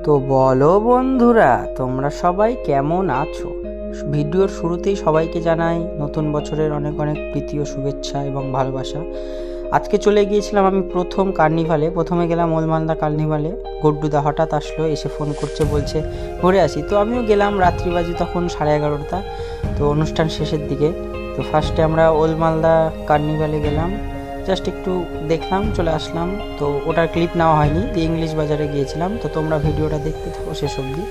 তো বলো বন্ধুরা, তোমরা সবাই কেমন আছো? ভিডিওর শুরুতেই সবাইকে জানাই নতুন বছরের অনেক অনেক প্রীতি ও শুভেচ্ছা এবং ভালোবাসা। আজকে চলে গিয়েছিলাম আমি প্রথম কার্নিভালে। প্রথমে গেলাম ওল্ড মালদা কার্নিভালে। গুড্ডুদা হঠাৎ আসলো, এসে ফোন করছে, বলছে ঘুরে আসি। তো আমিও গেলাম। রাত্রি বাজে তখন 11:30। তো অনুষ্ঠান শেষের দিকে। তো ফার্স্টে আমরা ওল্ড মালদা কার্নিভালে গেলাম, জাস্ট একটু দেখলাম, চলে আসলাম। তো ওটার ক্লিপ নেওয়া হয়নি, ইংলিশ বাজারে গিয়েছিলাম। তো তোমরা ভিডিওটা দেখতে থাকো শেষ অবধি।